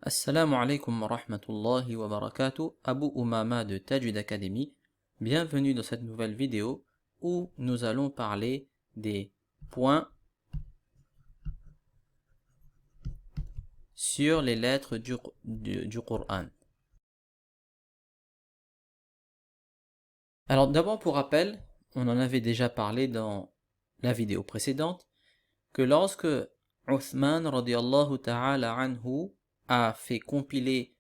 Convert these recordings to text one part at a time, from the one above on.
Assalamu alaikum wa rahmatullahi wa barakatuh, Abu Umama de Tajwid Academy. Bienvenue dans cette nouvelle vidéo où nous allons parler des points sur les lettres du Coran. Alors d'abord pour rappel, on en avait déjà parlé dans la vidéo précédente, que lorsque Uthman radiyallahu ta'ala anhu a fait compiler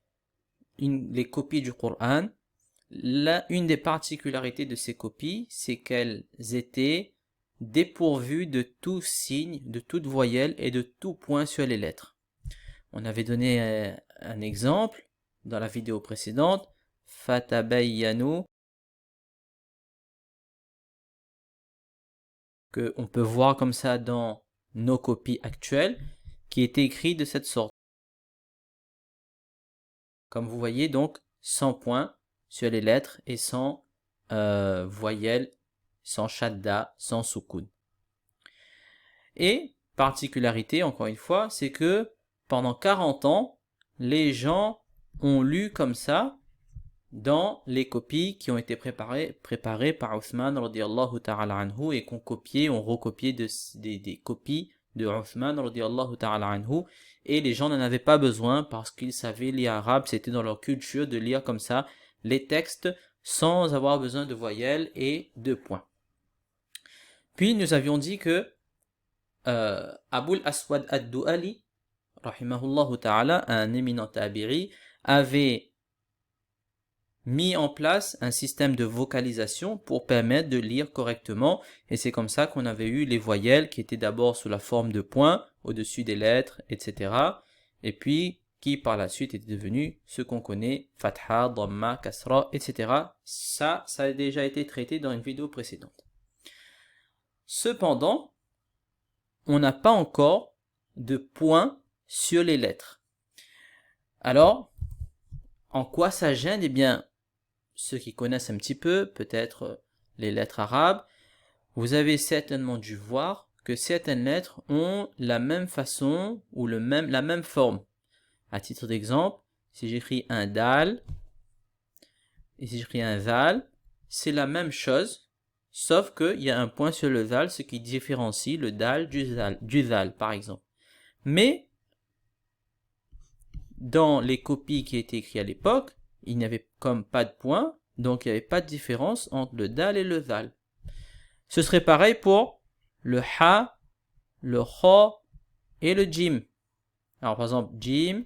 les copies du Coran, une des particularités de ces copies, c'est qu'elles étaient dépourvues de tout signe, de toute voyelle et de tout point sur les lettres. On avait donné un exemple dans la vidéo précédente, Fatabayyanu, que on peut voir comme ça dans nos copies actuelles, qui est écrit de cette sorte. Comme vous voyez donc, sans point sur les lettres et sans voyelle, sans shadda, sans soukoun. Et, particularité, encore une fois, c'est que pendant 40 ans, les gens ont lu comme ça dans les copies qui ont été préparées par Uthman radiyallahu ta'ala anhu et qu'on copiait, on recopiait des copies de Uthman radiyallahu ta'ala anhu, et les gens n'en avaient pas besoin parce qu'ils savaient lire arabe, c'était dans leur culture de lire comme ça les textes sans avoir besoin de voyelles et de points. Puis nous avions dit que Abul Aswad ad-Du'ali, rahimahullahu ta'ala, un éminent tabiri, avait mis en place un système de vocalisation pour permettre de lire correctement, et c'est comme ça qu'on avait eu les voyelles qui étaient d'abord sous la forme de points au-dessus des lettres, etc. et puis qui par la suite était devenu ce qu'on connaît, fatha, dhamma, kasra, etc. Ça a déjà été traité dans une vidéo précédente. Cependant, on n'a pas encore de points sur les lettres. Alors, en quoi ça gêne? Eh bien, ceux qui connaissent un petit peu, peut-être les lettres arabes, vous avez certainement dû voir que certaines lettres ont la même façon ou la même forme. À titre d'exemple, si j'écris un dal et si j'écris un zal, c'est la même chose, sauf qu'il y a un point sur le zal, ce qui différencie le dal du zal, par exemple. Mais, dans les copies qui étaient écrites à l'époque, il n'y avait comme pas de point, donc il n'y avait pas de différence entre le dal et le zal. Ce serait pareil pour le ha, le kha et le jim. Alors par exemple, jim,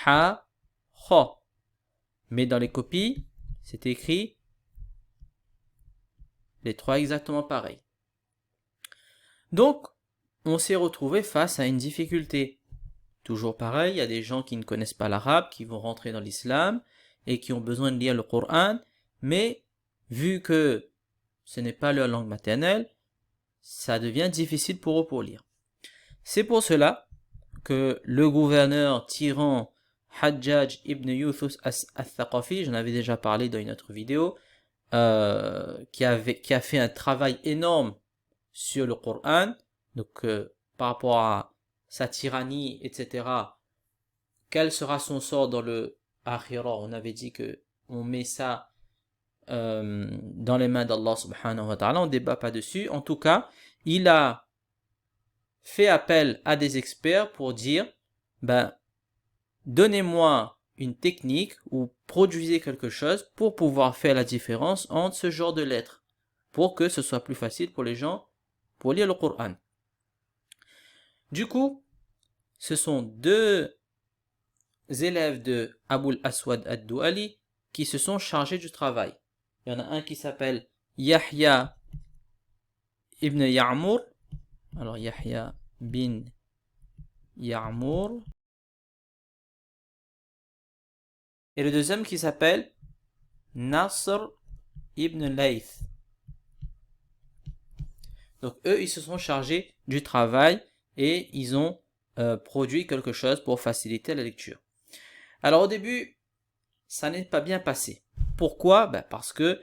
ha, kha. Mais dans les copies, c'est écrit les trois exactement pareils. Donc, on s'est retrouvé face à une difficulté. Toujours pareil, il y a des gens qui ne connaissent pas l'arabe, qui vont rentrer dans l'islam et qui ont besoin de lire le Coran, mais vu que ce n'est pas leur langue maternelle, ça devient difficile pour eux pour lire. C'est pour cela que le gouverneur tyran Hajjaj ibn Yusuf al-Thaqafi, j'en avais déjà parlé dans une autre vidéo, qui a fait un travail énorme sur le Coran, donc par rapport à sa tyrannie, etc. Quel sera son sort dans le Akhira? On avait dit que on met ça dans les mains d'Allah subhanahu wa ta'ala, on ne débat pas dessus. En tout cas, il a fait appel à des experts pour dire, donnez-moi une technique ou produisez quelque chose pour pouvoir faire la différence entre ce genre de lettres, pour que ce soit plus facile pour les gens pour lire le Coran. Du coup, ce sont deux élèves de Abul Aswad ad-Du'ali qui se sont chargés du travail. Il y en a un qui s'appelle Yahya ibn Ya'mur. Alors Yahya bin Ya'mur. Et le deuxième qui s'appelle Nasr ibn Layth. Donc eux, ils se sont chargés du travail et ils ont produit quelque chose pour faciliter la lecture. Alors au début, ça n'est pas bien passé. Pourquoi? Parce que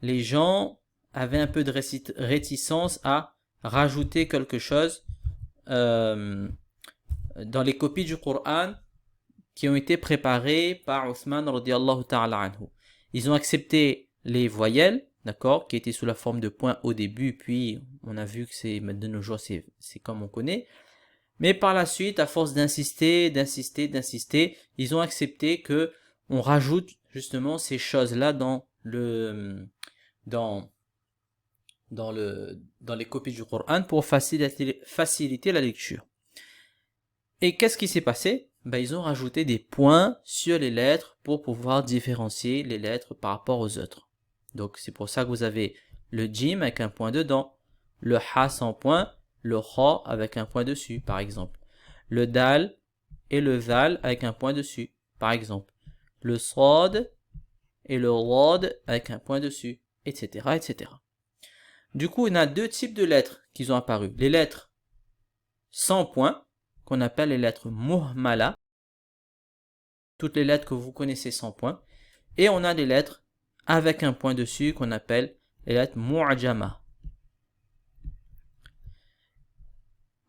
les gens avaient un peu de réticence à rajouter quelque chose dans les copies du Coran qui ont été préparés par Othman radiyallahu ta'ala anhu. Ils ont accepté les voyelles, d'accord, qui étaient sous la forme de points au début, puis on a vu que c'est de nos jours, c'est comme on connaît. Mais par la suite, à force d'insister, ils ont accepté que on rajoute justement ces choses-là dans les copies du Coran pour faciliter la lecture. Et qu'est-ce qui s'est passé? Ils ont rajouté des points sur les lettres pour pouvoir différencier les lettres par rapport aux autres. Donc c'est pour ça que vous avez le jim avec un point dedans, le ha sans point, le kha avec un point dessus, par exemple. Le dal et le zal avec un point dessus, par exemple. Le sad et le rad avec un point dessus, etc., etc. Du coup, il y a deux types de lettres qui ont apparu. Les lettres sans point, qu'on appelle les lettres muhmala, toutes les lettres que vous connaissez sans point. Et on a des lettres avec un point dessus qu'on appelle les lettres mu'jama.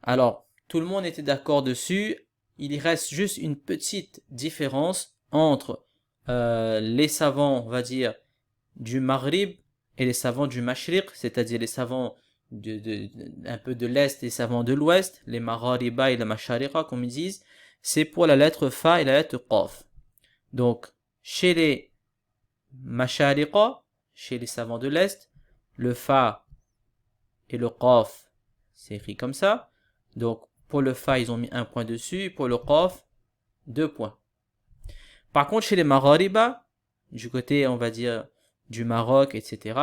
Alors, tout le monde était d'accord dessus. Il reste juste une petite différence entre les savants, on va dire, du Maghrib et les savants du Mashriq, c'est-à-dire les savants un peu de l'Est et les savants de l'Ouest, les Maghariba et les Mashariqa, comme ils disent, c'est pour la lettre Fa et la lettre Qaf. Donc, chez les Mashariqa, chez les savants de l'Est, le Fa et le Qaf, c'est écrit comme ça. Donc, pour le Fa, ils ont mis un point dessus, pour le Qaf, 2 points. Par contre, chez les Maghariba, du côté, on va dire, du Maroc, etc.,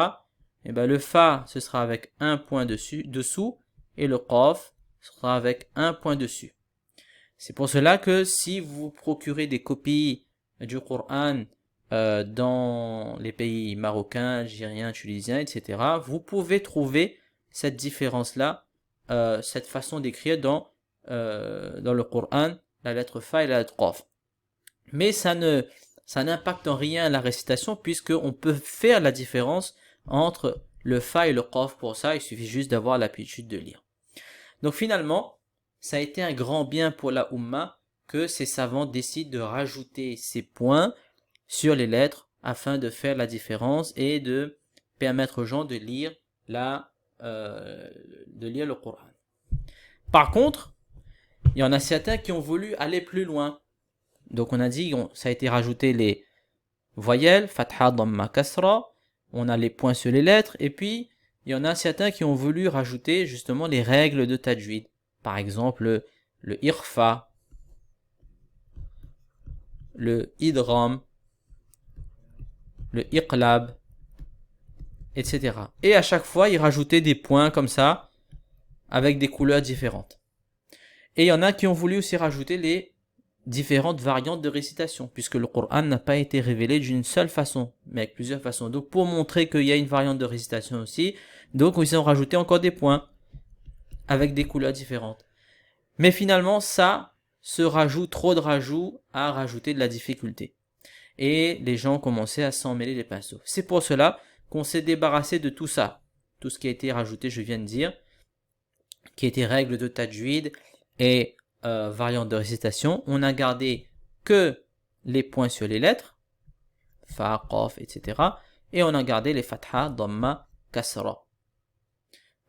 le Fa, ce sera avec un point dessous, et le Qaf sera avec un point dessus. C'est pour cela que si vous procurez des copies du Coran dans les pays marocains, algériens, tunisiens, etc., vous pouvez trouver cette différence-là, cette façon d'écrire dans le Coran, la lettre Fa et la lettre Qaf. Mais ça n'impacte en rien la récitation, puisqu'on peut faire la différence entre le Fa et le Qaf. Pour ça, il suffit juste d'avoir l'habitude de lire. Donc finalement, ça a été un grand bien pour la Ummah que ces savants décident de rajouter ces points sur les lettres afin de faire la différence et de permettre aux gens de lire le Coran. Par contre, il y en a certains qui ont voulu aller plus loin. Donc on a dit, ça a été rajouté les voyelles, fatha, dhamma, kasra, on a les points sur les lettres, et puis il y en a certains qui ont voulu rajouter justement les règles de tajwid. Par exemple, le irfa, le idram, le iqlab, etc. Et à chaque fois, ils rajoutaient des points comme ça, avec des couleurs différentes. Et il y en a qui ont voulu aussi rajouter les différentes variantes de récitation, puisque le Coran n'a pas été révélé d'une seule façon, mais avec plusieurs façons. Donc pour montrer qu'il y a une variante de récitation aussi, donc ils ont rajouté encore des points, avec des couleurs différentes. Mais finalement, ça se rajoute, trop de rajouts à rajouter de la difficulté. Et les gens ont commencé à s'en mêler les pinceaux. C'est pour cela qu'on s'est débarrassé de tout ça. Tout ce qui a été rajouté, je viens de dire, qui était règles de tajwid et variantes de récitation. On a gardé que les points sur les lettres, fa, qaf, etc. Et on a gardé les fatha, dhamma, kasra,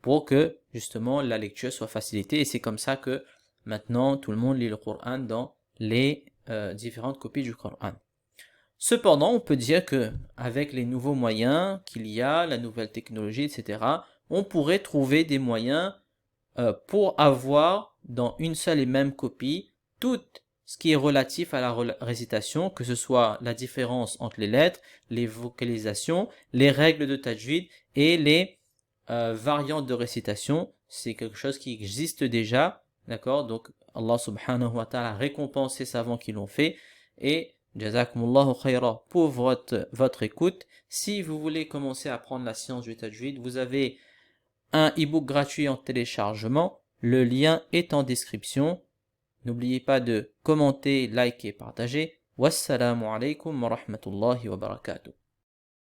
pour que justement la lecture soit facilitée. Et c'est comme ça que maintenant tout le monde lit le Coran dans les différentes copies du Coran. Cependant, on peut dire que avec les nouveaux moyens qu'il y a, la nouvelle technologie, etc., on pourrait trouver des moyens pour avoir dans une seule et même copie tout ce qui est relatif à la récitation, que ce soit la différence entre les lettres, les vocalisations, les règles de tajwid et les variantes de récitation. C'est quelque chose qui existe déjà, d'accord? Donc Allah subhanahu wa ta'ala récompense ces savants qui l'ont fait, et jazakumullahu khayra pour votre écoute. Si vous voulez commencer à apprendre la science du tajwid, vous avez un e-book gratuit en téléchargement. Le lien est en description. N'oubliez pas de commenter, liker, partager. Wassalamu alaikum wa rahmatullahi wa barakatuh.